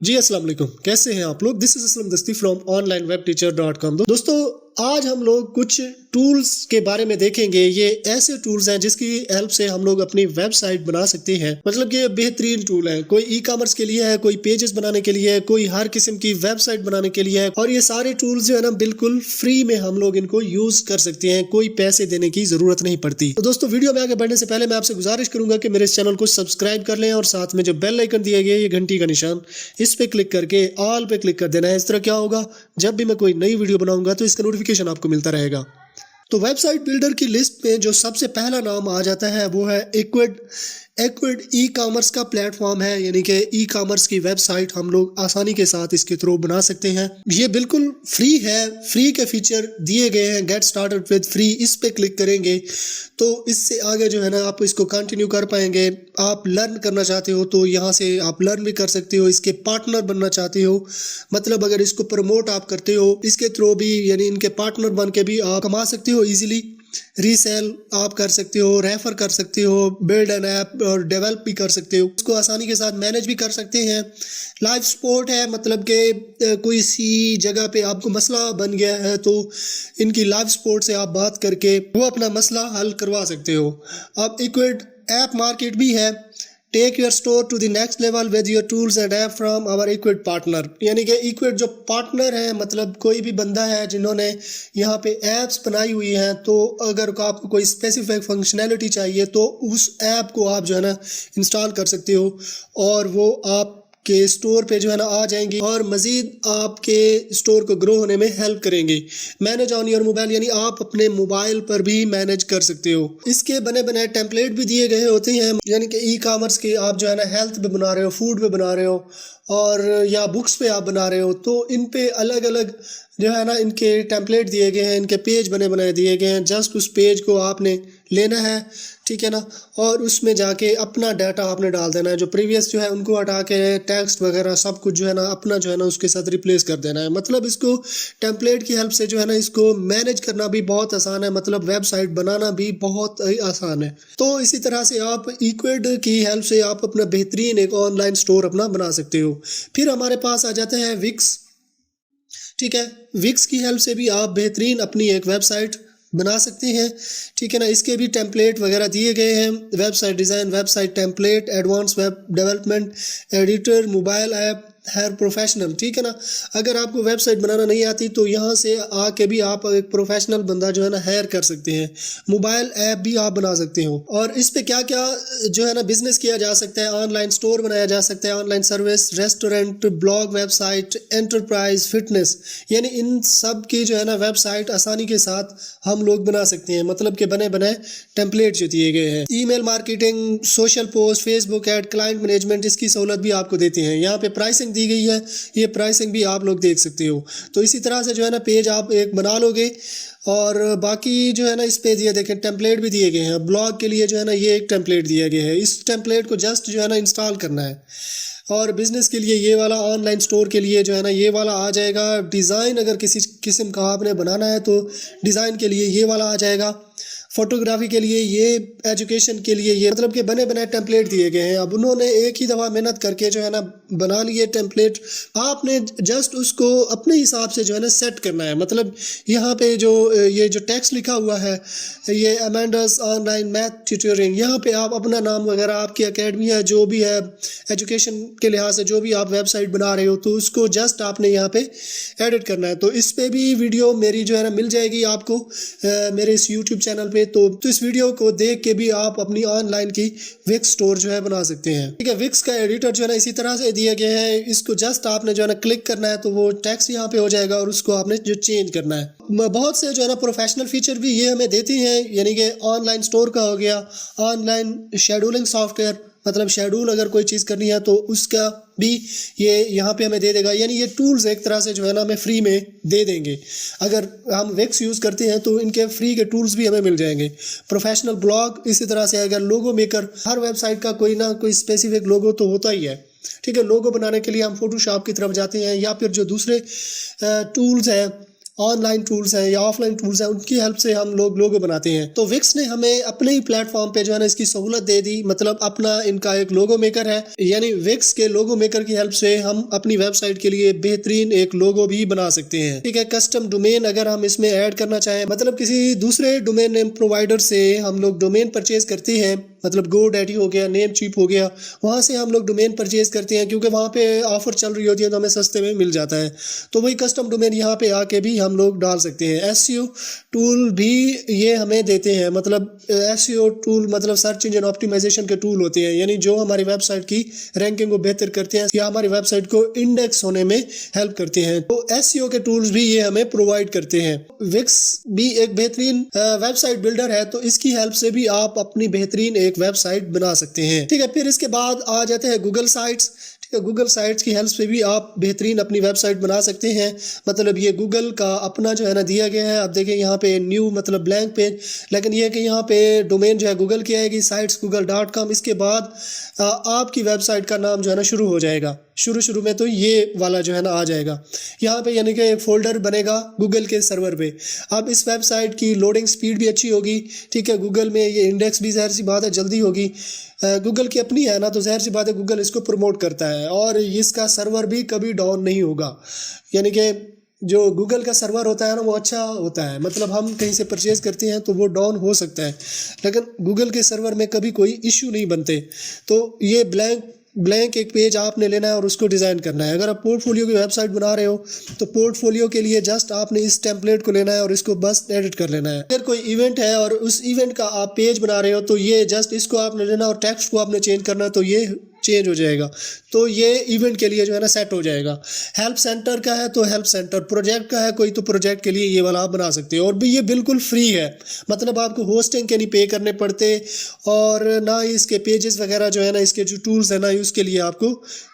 जी अस्सलाम वालेकुम। कैसे हैं आप लोग। दिस इज असलम दस्ती फ्रॉम onlinewebteacher.com। दोस्तों आज हम लोग कुछ टूल्स के बारे में देखेंगे। ये ऐसे टूल्स हैं जिसकी हेल्प से हम लोग अपनी वेबसाइट बना सकते हैं। मतलब कि ये बेहतरीन टूल है। कोई ई कॉमर्स के लिए है, कोई पेजेस बनाने के लिए है, कोई हर किस्म की वेबसाइट बनाने के लिए है। और ये सारे टूल्स जो है ना बिल्कुल फ्री में हम लोग इनको यूज कर सकते हैं। कोई पैसे देने की जरूरत नहीं पड़ती। तो दोस्तों वीडियो में आगे बढ़ने से पहले मैं आपसे गुजारिश करूंगा कि मेरे इस चैनल को सब्सक्राइब कर लें और साथ में जो बेल आइकन दिया गया है ये घंटी का निशान, इस पे क्लिक करके ऑल पे क्लिक कर देना है। इस तरह क्या होगा, जब भी मैं कोई नई वीडियो बनाऊंगा तो इसका नोटिफिकेशन आपको मिलता रहेगा। तो वेबसाइट बिल्डर की लिस्ट में जो सबसे पहला नाम आ जाता है वो है एक्विड। एक्विड ई कॉमर्स का प्लेटफॉर्म है, यानी कि ई कॉमर्स की वेबसाइट हम लोग आसानी के साथ इसके थ्रू बना सकते हैं। ये बिल्कुल फ्री है। फ्री के फीचर दिए गए हैं। गेट स्टार्टेड विद फ्री, इस पे क्लिक करेंगे तो इससे आगे जो है ना आप इसको कंटिन्यू कर पाएंगे। आप लर्न करना चाहते हो तो यहाँ से आप लर्न भी कर सकते हो। इसके पार्टनर बनना चाहते हो, मतलब अगर इसको प्रमोट आप करते हो इसके थ्रू भी, यानी इनके पार्टनर बन के भी आप कमा सकते हो इजीली। रीसेल आप कर सकते हो, रेफर कर सकते हो, बिल्ड एन ऐप और डेवलप भी कर सकते हो। इसको आसानी के साथ मैनेज भी कर सकते हैं। लाइव सपोर्ट है, मतलब कि कोई सी जगह पे आपको मसला बन गया है तो इनकी लाइव सपोर्ट से आप बात करके वो अपना मसला हल करवा सकते हो। अब इक्विड ऐप मार्केट भी है। Take your store to the next level with your tools and app from our Ecwid partner. यानी कि इक्विड जो पार्टनर है, मतलब कोई भी बंदा है जिन्होंने यहाँ पे ऐप्स बनाई हुई हैं, तो अगर आपको कोई स्पेसिफिक फंक्शनैलिटी चाहिए तो उस ऐप को आप जो है ना इंस्टॉल कर सकते हो और वो आप के स्टोर पे जो है ना आ जाएंगी और मज़ीद आपके स्टोर को ग्रो होने में हेल्प करेंगे। मैनेज ऑन योर मोबाइल, यानी आप अपने मोबाइल पर भी मैनेज कर सकते हो। इसके बने बनाए टेम्पलेट भी दिए गए होते हैं, यानी कि ई कॉमर्स के आप जो है ना हेल्थ पे बना रहे हो, फूड पे बना रहे हो और या बुक्स पे आप बना रहे हो, तो इन पे अलग अलग जो है ना इनके टेम्पलेट दिए गए हैं, इनके पेज बने बनाए दिए गए हैं। जस्ट उस पेज को आपने लेना है, ठीक है ना, और उसमें जाके अपना डाटा आपने डाल देना है। जो प्रीवियस जो है उनको हटा के टेक्स्ट वगैरह सब कुछ जो है ना अपना जो है ना उसके साथ रिप्लेस कर देना है। मतलब इसको टेम्पलेट की हेल्प से जो है ना इसको मैनेज करना भी बहुत आसान है, मतलब वेबसाइट बनाना भी बहुत ही आसान है। तो इसी तरह से आप इक्विड की हेल्प से आप अपना बेहतरीन एक ऑनलाइन स्टोर अपना बना सकते हो। फिर हमारे पास आ जाता है विक्स। ठीक है, विक्स की हेल्प से भी आप बेहतरीन अपनी एक वेबसाइट बना सकते हैं। ठीक है ना, इसके भी टेम्पलेट वगैरह दिए गए हैं। Website design, website template, advance web development, editor, mobile app, हर प्रोफेशनल। ठीक है ना, अगर आपको वेबसाइट बनाना नहीं आती तो यहाँ से आके भी आप एक प्रोफेशनल बंदा जो है ना हायर कर सकते हैं। मोबाइल ऐप भी आप बना सकते हो और इस पे क्या क्या जो है ना बिजनेस किया जा सकता है। ऑनलाइन स्टोर बनाया जा सकता है, online service, restaurant, blog, website, enterprise, fitness, यानी इन सब की जो है ना वेबसाइट आसानी के साथ हम लोग बना सकते हैं। मतलब कि बने बनाए टेम्पलेट जो दिए गए हैं। Email marketing, social post, Facebook ad, client management, इसकी सहूलत भी आपको देते हैं। यहाँ पे प्राइसिंग दी गई है, ये प्राइसिंग भी आप लोग देख सकते हो। तो इसी तरह से जो है ना पेज आप एक बना लोगे और बाकी जो है ना इस पे दिए देखें टेम्पलेट भी दिए गए हैं। ब्लॉग के लिए जो है ना ये एक टेम्पलेट दिया गया है, इस टेम्पलेट को जस्ट जो है ना इंस्टॉल करना है। और बिज़नेस के लिए ये वाला, ऑनलाइन स्टोर के लिए जो है ना ये वाला आ जाएगा। डिज़ाइन अगर किसी किस्म का आपने बनाना है तो डिज़ाइन के लिए ये वाला आ जाएगा। फोटोग्राफी के लिए ये, एजुकेशन के लिए ये, मतलब कि बने बनाए टेम्पलेट दिए गए हैं। अब उन्होंने एक ही दफ़ा मेहनत करके जो है ना बना लिए टेम्पलेट। आपने जस्ट उसको अपने हिसाब से जो है ना सेट करना है। मतलब यहाँ पे जो ये जो टेक्स्ट लिखा हुआ है, ये अमेंडस ऑनलाइन मैथ ट्यूटोरियल, यहाँ पे आप अपना नाम वगैरह, आपकी एकेडमी है जो भी है, एजुकेशन के लिहाज से जो भी आप वेबसाइट बना रहे हो, तो उसको जस्ट आपने यहाँ पे एडिट करना है। तो इस पे भी वीडियो मेरी जो है ना मिल जाएगी आपको मेरे इस यूट्यूब चैनल पे। तो इस वीडियो को देख के भी आप अपनी ऑनलाइन की विक्स स्टोर जो है बना सकते हैं। ठीक है, विक्स का एडिटर जो है ना इसी तरह से दिया गया है। इसको जस्ट आपने जो है ना क्लिक करना है तो वो टेक्स्ट यहाँ पे हो जाएगा और उसको आपने जो चेंज करना है। बहुत से जो है ना प्रोफेशनल फीचर भी ये हमें देती हैं, यानी कि ऑनलाइन स्टोर का हो गया, ऑनलाइन शेड्यूलिंग सॉफ्टवेयर, मतलब शेड्यूल अगर कोई चीज़ करनी है तो उसका भी ये यहाँ पे हमें दे देगा। यानी ये टूल्स एक तरह से जो है ना हमें फ्री में दे देंगे। अगर हम विक्स यूज़ करते हैं तो इनके फ्री के टूल्स भी हमें मिल जाएंगे। प्रोफेशनल ब्लॉग, इसी तरह से अगर लोगो मेकर, हर वेबसाइट का कोई ना कोई स्पेसिफिक लोगो तो होता ही है। ठीक है, लोगो बनाने के लिए हम फोटोशॉप की तरफ जाते हैं या फिर जो दूसरे टूल्स हैं ऑनलाइन टूल्स हैं या ऑफलाइन टूल्स हैं, उनकी हेल्प से हम लोग लोगो बनाते हैं। तो विक्स ने हमें अपने ही प्लेटफॉर्म पे जो है ना इसकी सहूलत दे दी, मतलब अपना इनका एक लोगो मेकर है, यानी विक्स के लोगो मेकर की हेल्प से हम अपनी वेबसाइट के लिए बेहतरीन एक लोगो भी बना सकते हैं। ठीक है, कस्टम डोमेन अगर हम इसमें ऐड करना चाहें, मतलब किसी दूसरे डोमेन नेम प्रोवाइडर से हम लोग डोमेन परचेज करते हैं, मतलब GoDaddy हो गया, नेमचीप हो गया, वहाँ से हम लोग डोमेन परचेज करते हैं क्योंकि वहाँ पे ऑफर चल रही होती है तो हमें सस्ते में मिल जाता है। तो वही कस्टम डोमेन यहाँ पे आके भी हम लोग डाल सकते हैं। SEO टूल भी ये हमें देते हैं, मतलब SEO टूल मतलब सर्च इंजन ऑप्टिमाइजेशन के टूल होते हैं, यानी जो हमारी वेबसाइट की रैंकिंग को बेहतर करते हैं या हमारी वेबसाइट को इंडेक्स होने में हेल्प करते हैं। तो SEO के टूल्स भी ये हमें प्रोवाइड करते हैं। विक्स भी एक बेहतरीन वेबसाइट बिल्डर है, तो इसकी हेल्प से भी आप अपनी बेहतरीन एक वेबसाइट बना सकते हैं। ठीक है, फिर इसके बाद आ जाते हैं गूगल साइट्स। ठीक है, गूगल साइट्स की हेल्प से भी आप बेहतरीन अपनी वेबसाइट बना सकते हैं। मतलब ये गूगल का अपना जो है ना दिया गया है। अब देखें यहाँ पे न्यू मतलब ब्लैंक पेज, लेकिन ये कि यहाँ पे डोमेन जो है गूगल की आएगी, sites.google.com। इसके बाद आपकी वेबसाइट का नाम जो है ना शुरू हो जाएगा। शुरू में तो ये वाला जो है ना आ जाएगा यहाँ पे, यानी कि एक फोल्डर बनेगा गूगल के सर्वर पे। अब इस वेबसाइट की लोडिंग स्पीड भी अच्छी होगी। ठीक है, गूगल में ये इंडेक्स भी ज़ाहिर सी बात है जल्दी होगी। गूगल की अपनी है ना, तो ज़ाहिर सी बात है गूगल इसको प्रमोट करता है और इसका सर्वर भी कभी डाउन नहीं होगा। यानी कि जो गूगल का सर्वर होता है ना वो अच्छा होता है, मतलब हम कहीं से परचेज़ करते हैं तो वो डाउन हो सकता है, लेकिन गूगल के सर्वर में कभी कोई इश्यू नहीं बनते। तो ये ब्लैंक एक पेज आपने लेना है और उसको डिज़ाइन करना है। अगर आप पोर्टफोलियो की वेबसाइट बना रहे हो तो पोर्टफोलियो के लिए जस्ट आपने इस टेम्पलेट को लेना है और इसको बस एडिट कर लेना है। अगर कोई इवेंट है और उस इवेंट का आप पेज बना रहे हो तो ये जस्ट इसको आपने लेना और टेक्स्ट को आपने चेंज करना है, तो ये चेंज हो जाएगा, तो ये इवेंट के लिए जो है ना सेट हो जाएगा। हेल्प सेंटर का है तो हेल्प सेंटर, प्रोजेक्ट का है कोई तो प्रोजेक्ट के लिए ये वाला आप बना सकते हो। और भी ये बिल्कुल फ्री है, मतलब आपको होस्टिंग के नहीं पे करने पड़ते और ना ही इसके पेजेस वगैरह जो है ना, इसके जो टूल्स है ना उसके लिए आपको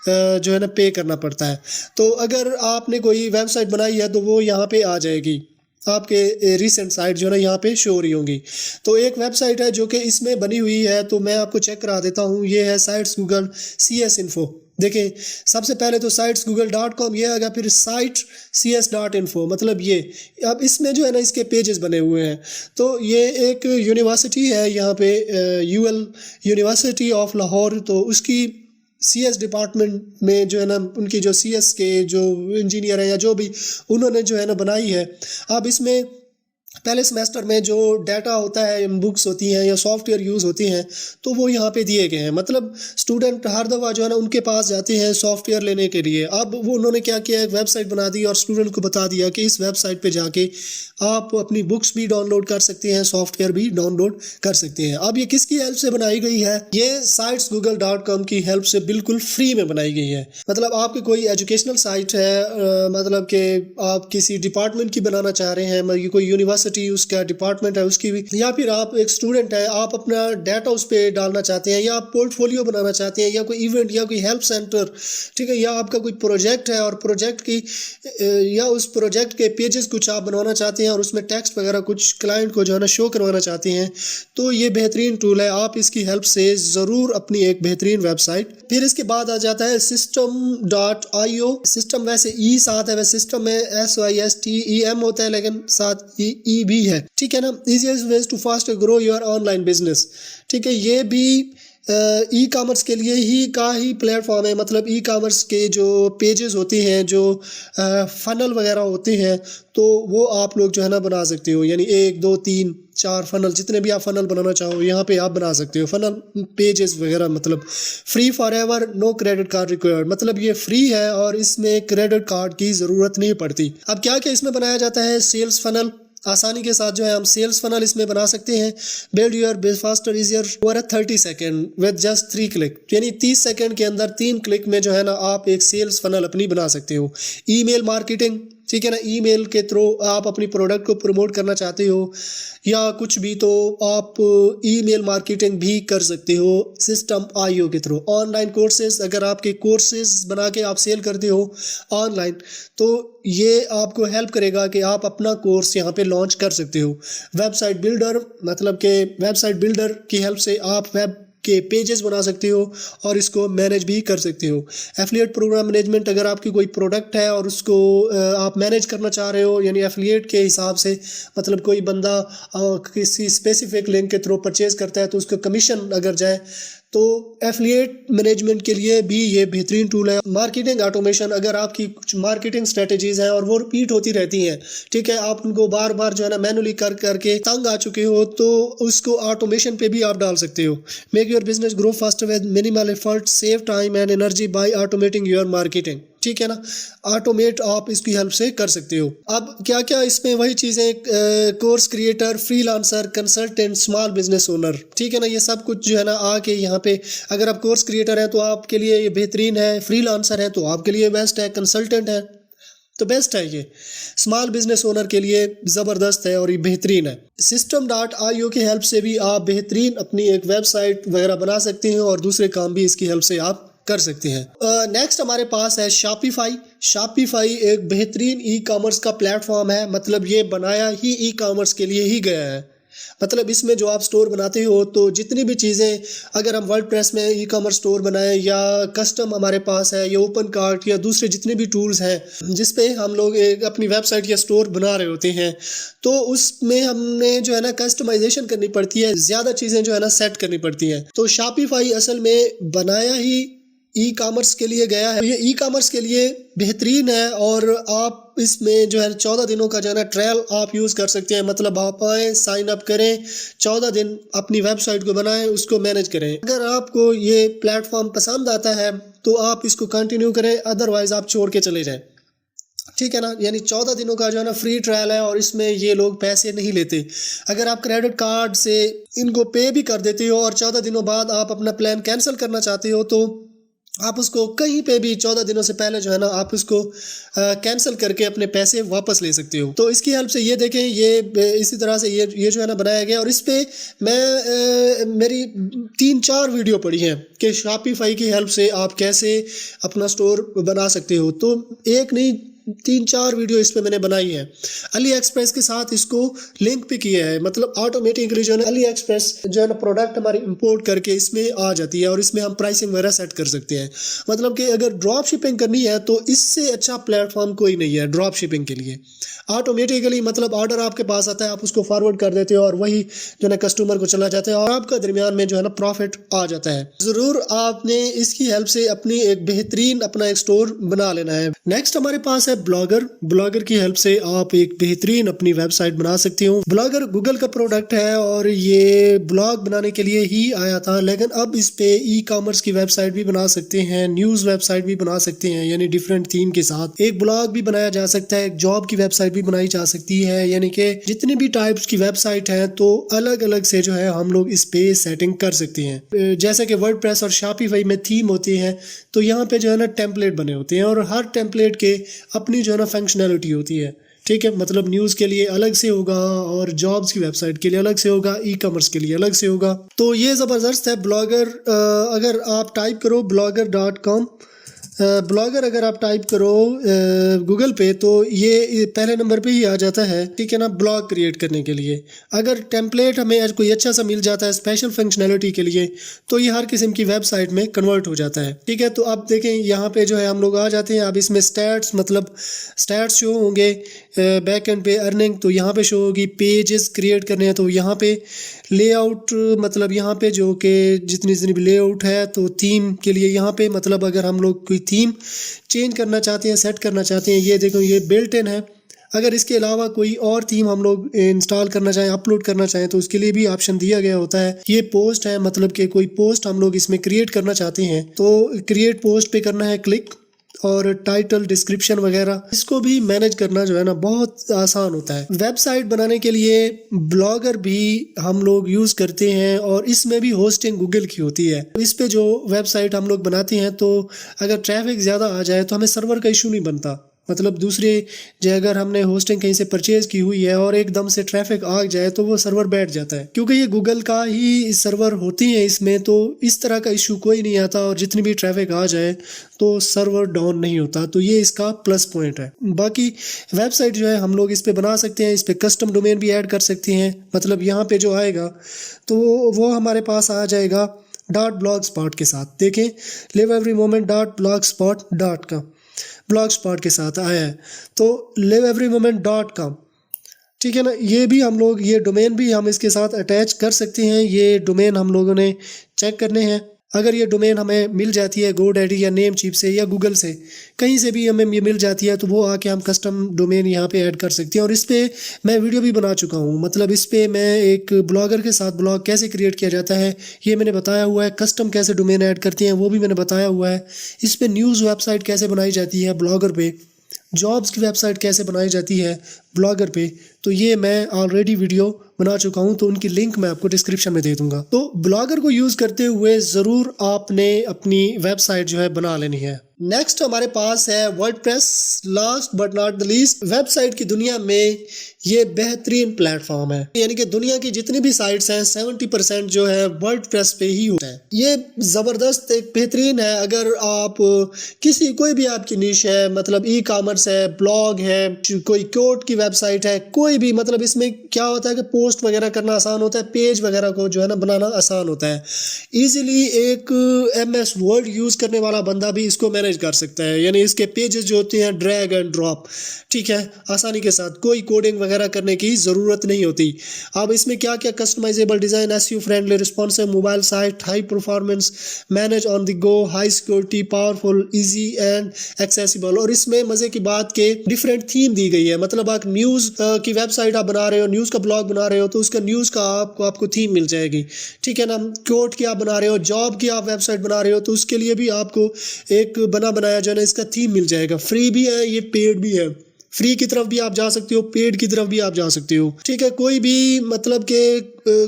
जो है ना पे करना पड़ता है। तो अगर आपने कोई वेबसाइट बनाई है तो वो यहाँ पे आ जाएगी, आपके रिसेंट साइट जो है ना यहाँ पे शो हो रही होंगी। तो एक वेबसाइट है जो कि इसमें बनी हुई है, तो मैं आपको चेक करा देता हूँ। ये है साइट्स गूगल CS इन्फो। देखें, सबसे पहले तो sites.google.com ये आएगा, फिर site cs.info, मतलब ये अब इसमें जो है ना इसके पेजेस बने हुए हैं। तो ये एक यूनिवर्सिटी है यहाँ पे, UL यूनिवर्सिटी ऑफ लाहौर, तो उसकी CS डिपार्टमेंट में जो है ना उनकी जो CS के जो इंजीनियर हैं या जो भी उन्होंने जो है ना बनाई है। अब इसमें पहले सेमेस्टर में जो डाटा होता है, बुक्स होती हैं या सॉफ्टवेयर यूज़ होती हैं, तो वो यहाँ पे दिए गए हैं। मतलब स्टूडेंट हर दफ़ा जो है ना उनके पास जाते हैं सॉफ्टवेयर लेने के लिए। अब वो उन्होंने क्या किया, एक वेबसाइट बना दी और स्टूडेंट को बता दिया कि इस वेबसाइट पे जाके आप अपनी बुक्स भी डाउनलोड कर सकते हैं, सॉफ्टवेयर भी डाउनलोड कर सकते हैं। अब ये किसकी हेल्प से बनाई गई है? ये sites.google.com की हेल्प से बिल्कुल फ्री में बनाई गई है। मतलब आपकी कोई एजुकेशनल साइट है, मतलब कि आप किसी डिपार्टमेंट की बनाना चाह रहे हैं, मतलब कोई यूनिवर्सिटी उसका डिपार्टमेंट है उसकी भी, या फिर आप एक स्टूडेंट है, आप अपना डाटा उस पर डालना चाहते हैं, या आप पोर्टफोलियो बनाना चाहते हैं, या कोई इवेंट या कोई हेल्प सेंटर, ठीक है, या आपका कोई प्रोजेक्ट है और प्रोजेक्ट की या उस प्रोजेक्ट के पेजेस कुछ आप बनवाना चाहते हैं और उसमें टेक्स्ट वगैरह कुछ क्लाइंट को जो है ना शो करवाना चाहते हैं, तो ये बेहतरीन टूल है। आप इसकी हेल्प से ज़रूर अपनी एक बेहतरीन वेबसाइट। फिर इसके बाद आ जाता है system.io। सिस्टम वैसे ई साथ है, वैसे सिस्टम में SYSTEM होता है, लेकिन साथ ई भी है, ठीक है ना। Easiest ways to fast grow your online business, ठीक है। ये भी ई कामर्स के लिए ही प्लेटफॉर्म है। मतलब ई कामर्स के जो पेजेस होते हैं, जो फनल वगैरह होते हैं, तो वो आप लोग जो है ना बना सकते हो, यानी 1 2 3 4 फनल, जितने भी आप फनल बनाना चाहो यहाँ पे आप बना सकते हो। फनल पेजेस वगैरह, मतलब free forever, no credit card required, मतलब ये फ्री है और इसमें क्रेडिट कार्ड की ज़रूरत नहीं पड़ती। अब क्या क्या इसमें बनाया जाता है? सेल्स फनल, आसानी के साथ जो है हम सेल्स फनल इसमें बना सकते हैं। Build your faster easier over 30 second with just 3 click, यानी 30 सेकेंड के अंदर 3 क्लिक में जो है ना आप एक सेल्स फनल अपनी बना सकते हो। ईमेल मार्केटिंग, ठीक है ना, ईमेल के थ्रू आप अपनी प्रोडक्ट को प्रमोट करना चाहते हो या कुछ भी, तो आप ईमेल मार्केटिंग भी कर सकते हो System.io के थ्रू। ऑनलाइन कोर्सेज, अगर आपके कोर्सेज बना के आप सेल करते हो ऑनलाइन, तो ये आपको हेल्प करेगा कि आप अपना कोर्स यहाँ पे लॉन्च कर सकते हो। वेबसाइट बिल्डर, मतलब कि वेबसाइट बिल्डर की हेल्प से आप वेब के पेजेस बना सकते हो और इसको मैनेज भी कर सकते हो। एफिलिएट प्रोग्राम मैनेजमेंट, अगर आपकी कोई प्रोडक्ट है और उसको आप मैनेज करना चाह रहे हो, यानी एफिलिएट के हिसाब से, मतलब कोई बंदा किसी स्पेसिफिक लिंक के थ्रू परचेज करता है तो उसका कमीशन अगर जाए, तो एफिलिएट मैनेजमेंट के लिए भी ये बेहतरीन टूल है। मार्केटिंग ऑटोमेशन, अगर आपकी कुछ मार्केटिंग स्ट्रेटजीज हैं और वो रिपीट होती रहती हैं, ठीक है, आप उनको बार बार जो है ना मैनुअली कर करके तंग आ चुके हो, तो उसको ऑटोमेशन पे भी आप डाल सकते हो। Make your business grow faster with minimal effort, save time and energy by automating your marketing, ठीक है ना। ऑटोमेट आप इसकी हेल्प से कर सकते हो। अब क्या क्या इसमें वही चीज़ें, course creator, freelancer, consultant, small business owner, ठीक है ना, ये सब कुछ जो है ना आके यहाँ पे, अगर आप कोर्स क्रिएटर हैं तो आपके लिए ये बेहतरीन है, फ्रीलांसर है तो आपके लिए बेस्ट है, कंसल्टेंट है तो बेस्ट है, ये स्मॉल बिजनेस ओनर के लिए ज़बरदस्त है और ये बेहतरीन है। System.io की हेल्प से भी आप बेहतरीन अपनी एक वेबसाइट वगैरह बना सकते हैं और दूसरे काम भी इसकी हेल्प से आप कर सकते हैं। नेक्स्ट हमारे पास है शॉपिफाई। शॉपिफाई एक बेहतरीन ई कॉमर्स का प्लेटफॉर्म है, मतलब ये बनाया ही ई कॉमर्स के लिए ही गया है। मतलब इसमें जो आप स्टोर बनाते हो तो जितनी भी चीज़ें, अगर हम वर्डप्रेस में ई कॉमर्स स्टोर बनाएं या कस्टम हमारे पास है या ओपन कार्ट या दूसरे जितने भी टूल्स हैं जिस पे हम लोग एक अपनी वेबसाइट या स्टोर बना रहे होते हैं, तो उसमें हमने जो है ना कस्टमाइजेशन करनी पड़ती है, ज़्यादा चीज़ें जो है ना सेट करनी पड़ती हैं। तो शॉपिफाई असल में बनाया ही ई कॉमर्स के लिए गया है, ये ई कॉमर्स के लिए बेहतरीन है। और आप इसमें जो है 14 दिनों का जो है ना ट्रायल आप यूज़ कर सकते हैं, मतलब आप आएँ, साइन अप करें, 14 दिन अपनी वेबसाइट को बनाएं, उसको मैनेज करें। अगर आपको ये प्लेटफॉर्म पसंद आता है तो आप इसको कंटिन्यू करें, अदरवाइज़ आप छोड़ के चले जाएँ, ठीक है ना। यानी 14 दिनों का जो है ना फ्री ट्रायल है और इसमें ये लोग पैसे नहीं लेते। अगर आप क्रेडिट कार्ड से इनको पे भी कर देते हो और 14 दिनों बाद आप अपना प्लान कैंसिल करना चाहते हो तो आप उसको कहीं पे भी 14 दिनों से पहले जो है ना आप उसको कैंसिल करके अपने पैसे वापस ले सकते हो। तो इसकी हेल्प से ये देखें, ये इसी तरह से ये जो है ना बनाया गया। और इस पे मैं मेरी 3-4 वीडियो पड़ी हैं कि शॉपिफाई की हेल्प से आप कैसे अपना स्टोर बना सकते हो। तो एक नहीं 3-4 वीडियो इस पे मैंने बनाई है। अली एक्सप्रेस के साथ इसको लिंक भी किया है, मतलब ऑटोमेटिकली जो है अली एक्सप्रेस जो है ना प्रोडक्ट हमारी इंपोर्ट करके इसमें आ जाती है और इसमें हम प्राइसिंग वगैरह सेट कर सकते हैं। मतलब कि अगर ड्रॉप शिपिंग करनी है तो इससे अच्छा प्लेटफॉर्म कोई नहीं है ड्रॉप शिपिंग के लिए। ऑटोमेटिकली मतलब ऑर्डर आपके पास आता है, आप उसको फॉरवर्ड कर देते हो और वही जो है कस्टमर को चला जाता है और आपका दरमियान में जो है ना प्रॉफिट आ जाता है। ज़रूर आपने इसकी हेल्प से अपनी एक बेहतरीन अपना एक स्टोर बना लेना है। नेक्स्ट हमारे पास है ब्लॉगर। ब्लॉगर की हेल्प से आप एक बेहतरीन अपनी वेबसाइट बना सकते हो। ब्लॉगर गूगल का प्रोडक्ट है और ये ब्लॉग बनाने के लिए ही आया था, लेकिन अब इस पे ई कॉमर्स की वेबसाइट भी बना सकते हैं, न्यूज़ वेबसाइट भी बना सकते हैं, यानी डिफरेंट थीम के साथ एक ब्लॉग भी बनाया जा सकता है, एक जॉब की वेबसाइट भी बनाई जा सकती है। यानी कि जितनी भी टाइप्स की वेबसाइट है तो अलग अलग से जो है हम लोग इस पे सेटिंग कर सकते हैं। जैसे कि वर्डप्रेस और शॉपिफाई में थीम होती है, तो यहाँ पे जो है ना टेम्पलेट बने होते हैं और हर टेम्पलेट के अपनी जो है ना फंक्शनैलिटी होती है, ठीक है। मतलब न्यूज़ के लिए अलग से होगा और जॉब्स की वेबसाइट के लिए अलग से होगा, ई कॉमर्स के लिए अलग से होगा। तो ये ज़बरदस्त है ब्लॉगर। अगर आप टाइप करो blogger.com, ब्लॉगर अगर आप टाइप करो गूगल पे तो ये पहले नंबर पे ही आ जाता है, ठीक है ना, ब्लॉग क्रिएट करने के लिए। अगर टेम्पलेट हमें कोई अच्छा सा मिल जाता है स्पेशल फंक्शनैलिटी के लिए तो ये हर किस्म की वेबसाइट में कन्वर्ट हो जाता है, ठीक है। तो अब देखें यहाँ पे जो है हम लोग आ जाते हैं। अब इसमें स्टैट्स, मतलब स्टैट्स शो होंगे, बैक एंड पे अर्निंग तो यहाँ पे शो होगी, पेजेस क्रिएट करने हैं तो यहाँ पे, लेआउट मतलब यहाँ पे जो कि जितनी भी लेआउट है, तो थीम के लिए यहाँ पे, मतलब अगर हम लोग कोई थीम चेंज करना चाहते हैं, सेट करना चाहते हैं, ये देखो ये बिल्ट इन है। अगर इसके अलावा कोई और थीम हम लोग इंस्टॉल करना चाहें, अपलोड करना चाहें तो उसके लिए भी ऑप्शन दिया गया होता है। ये पोस्ट है, मतलब कि कोई पोस्ट हम लोग इसमें क्रिएट करना चाहते हैं तो क्रिएट पोस्ट पे करना है क्लिक, और टाइटल, डिस्क्रिप्शन वगैरह इसको भी मैनेज करना जो है ना बहुत आसान होता है। वेबसाइट बनाने के लिए ब्लॉगर भी हम लोग यूज़ करते हैं और इसमें भी होस्टिंग गूगल की होती है। इस पे जो वेबसाइट हम लोग बनाते हैं तो अगर ट्रैफिक ज़्यादा आ जाए तो हमें सर्वर का इशू नहीं बनता। मतलब दूसरे जगह अगर हमने होस्टिंग कहीं से परचेज की हुई है और एकदम से ट्रैफिक आ जाए तो वो सर्वर बैठ जाता है, क्योंकि ये गूगल का ही सर्वर होती हैं इसमें, तो इस तरह का इशू कोई नहीं आता और जितनी भी ट्रैफिक आ जाए तो सर्वर डाउन नहीं होता। तो ये इसका प्लस पॉइंट है। बाकी वेबसाइट जो है हम लोग इस पे बना सकते हैं, इस पे कस्टम डोमेन भी ऐड कर सकते हैं। मतलब यहाँ पे जो आएगा तो वो हमारे पास आ जाएगा liveeverymoment.blogspot के साथ देखें, liveeverymoment.blogspot.com blogspot के साथ आया है। तो liveeverymoment.com, ठीक है ना, ये भी हम लोग, ये डोमेन भी हम इसके साथ अटैच कर सकते हैं। ये डोमेन हम लोगों ने चेक करने हैं। अगर ये डोमेन हमें मिल जाती है GoDaddy या नेमचीप से या गूगल से, कहीं से भी हमें ये मिल जाती है, तो वो आके हम कस्टम डोमेन यहाँ पे ऐड कर सकते हैं। और इस पे मैं वीडियो भी बना चुका हूँ, मतलब इस पे मैं एक ब्लॉगर के साथ ब्लॉग कैसे क्रिएट किया जाता है ये मैंने बताया हुआ है। कस्टम कैसे डोमेन ऐड करते हैं वो भी मैंने बताया हुआ है। इस पे न्यूज़ वेबसाइट कैसे बनाई जाती है ब्लॉगर पे, जॉब्स की वेबसाइट कैसे बनाई जाती है ब्लॉगर पे, तो ये मैं ऑलरेडी वीडियो बना चुका हूँ, तो उनकी लिंक मैं आपको डिस्क्रिप्शन में दे दूंगा। तो ब्लॉगर को यूज़ करते हुए ज़रूर आपने अपनी वेबसाइट जो है बना लेनी है। नेक्स्ट हमारे पास है WordPress. Last but not the least, website की दुनिया में ये बेहतरीन प्लेटफॉर्म है, यानी कि दुनिया की जितनी भी साइट्स हैं 70% जो है वर्डप्रेस पे ही होता है। ये ज़बरदस्त एक बेहतरीन है। अगर आप कोई भी आपकी निश है, मतलब ई कॉमर्स है, ब्लॉग है, कोई कोड की वेबसाइट है, कोई भी, मतलब इसमें क्या होता है कि पोस्ट वगैरह करना आसान होता है, पेज वगैरह को जो है ना बनाना आसान होता है। इजीली एक MS वर्ड यूज़ करने वाला बंदा भी इसको मैनेज कर सकता है, यानी इसके पेजेस जो होते हैं ड्रैग एंड ड्रॉप, ठीक है, आसानी के साथ, कोई कोडिंग वगैरह करने की ज़रूरत नहीं होती। अब इसमें क्या क्या customizable design, SEO friendly, responsive mobile site, high performance, manage on the go, high security, powerful, easy and accessible. और इसमें मज़े की बात के डिफरेंट थीम दी गई है, मतलब आप न्यूज़ की वेबसाइट आप बना रहे हो, न्यूज़ का ब्लॉग बना रहे हो, तो उसका न्यूज़ का आपको थीम मिल जाएगी, ठीक है ना। कोड की आप बना रहे हो, जॉब की आप वेबसाइट बना रहे हो, तो उसके लिए भी आपको एक बनाया जो है ना इसका थीम मिल जाएगा। फ्री भी है, ये पेड भी है, फ्री की तरफ भी आप जा सकते हो, पेड की तरफ भी आप जा सकते हो, ठीक है। कोई भी मतलब के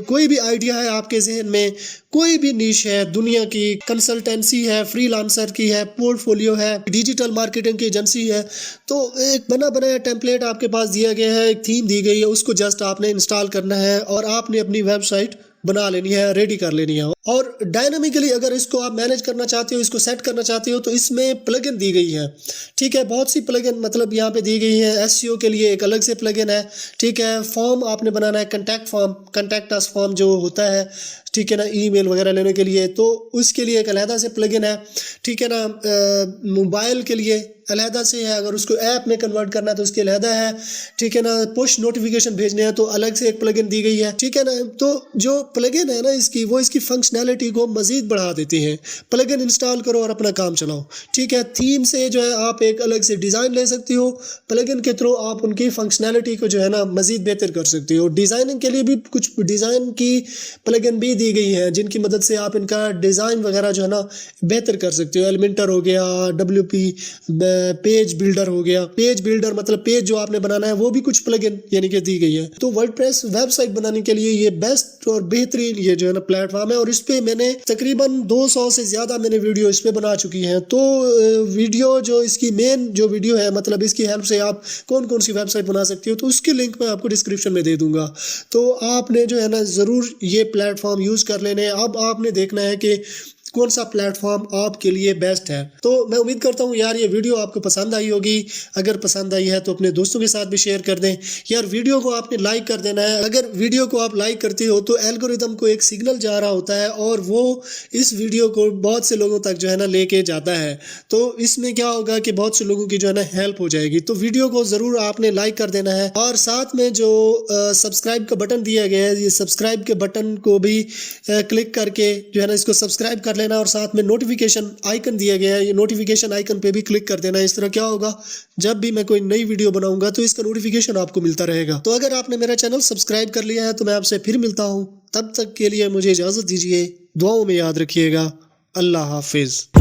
कोई भी आइडिया है आपके जहन में, कोई भी निश है दुनिया की, कंसल्टेंसी है, फ्रीलांसर की है, पोर्टफोलियो है, डिजिटल मार्केटिंग की एजेंसी है, तो एक बना बनाया टेम्पलेट आपके पास दिया गया है, एक थीम दी गई है, उसको जस्ट आपने इंस्टॉल करना है और आपने अपनी वेबसाइट बना लेनी है, रेडी कर लेनी है। और डायनामिकली अगर इसको आप मैनेज करना चाहते हो, इसको सेट करना चाहते हो, तो इसमें प्लगइन दी गई है, ठीक है, बहुत सी प्लगइन मतलब यहाँ पे दी गई है। SEO के लिए एक अलग से प्लगइन है, ठीक है। फॉर्म आपने बनाना है, कंटैक्ट अस फॉर्म जो होता है, ठीक है ना, ईमेल वगैरह लेने के लिए, तो उसके लिए एक अलहदा से प्लगइन है, ठीक है ना। मोबाइल के लिए अलहदा से है, अगर उसको ऐप में कन्वर्ट करना है तो उसके अलहदा है, ठीक है ना। पुश नोटिफिकेशन भेजने हैं तो अलग से एक प्लगइन दी गई है, ठीक है ना। तो जो प्लगइन है ना इसकी, वो इसकी फंक्शनैलिटी को मज़ीद बढ़ा देती हैं। प्लगइन इंस्टॉल करो और अपना काम चलाओ, ठीक है। थीम से जो है आप एक अलग से डिज़ाइन ले सकते हो, प्लगइन के थ्रू आप उनकी फंक्शनैलिटी को जो है ना मज़ीद बेहतर कर सकते हो। डिज़ाइनिंग के लिए भी कुछ डिज़ाइन की प्लगइन भी दी गई है, जिनकी मदद से आप इनका डिज़ाइन वगैरह जो है ना बेहतर कर सकते हो। एलिमेंटर हो गया, WP पेज बिल्डर हो गया, पेज बिल्डर मतलब पेज जो आपने बनाना है वो भी कुछ प्लगइन यानी कि दी गई है। तो वर्डप्रेस वेबसाइट बनाने के लिए ये बेस्ट और बेहतरीन ये जो है ना प्लेटफॉर्म है। और इस पे मैंने तकरीबन 200 से ज़्यादा मैंने वीडियो इस पे बना चुकी हैं। तो वीडियो जो इसकी मेन जो वीडियो है, मतलब इसकी हेल्प से आप कौन कौन सी वेबसाइट बना सकती हो, तो उसकी लिंक मैं आपको डिस्क्रिप्शन में दे दूंगा। तो आपने जो है ना ज़रूर ये प्लेटफॉर्म यूज़ कर लेने। अब आपने देखना है कि कौन सा प्लेटफॉर्म आपके लिए बेस्ट है। तो मैं उम्मीद करता हूँ यार ये वीडियो आपको पसंद आई होगी। अगर पसंद आई है तो अपने दोस्तों के साथ भी शेयर कर दें। यार वीडियो को आपने लाइक कर देना है। अगर वीडियो को आप लाइक करते हो तो एल्गोरिदम को एक सिग्नल जा रहा होता है और वो इस वीडियो को बहुत से लोगों तक जो है ना लेके जाता है। तो इसमें क्या होगा कि बहुत से लोगों की जो है ना हेल्प हो जाएगी। तो वीडियो को ज़रूर आपने लाइक कर देना है और साथ में जो सब्सक्राइब का बटन दिया गया है, ये सब्सक्राइब के बटन को भी क्लिक करके जो है ना इसको सब्सक्राइब कर लेना और साथ में नोटिफिकेशन आइकन दिया गया है, ये नोटिफिकेशन आइकन पे भी क्लिक कर देना। इस तरह क्या होगा, जब भी मैं कोई नई वीडियो बनाऊंगा तो इसका नोटिफिकेशन आपको मिलता रहेगा। तो अगर आपने मेरा चैनल सब्सक्राइब कर लिया है तो मैं आपसे फिर मिलता हूँ। तब तक के लिए मुझे इजाज़त दीजिए। दुआओं में याद रखिएगा। अल्लाह हाफिज़।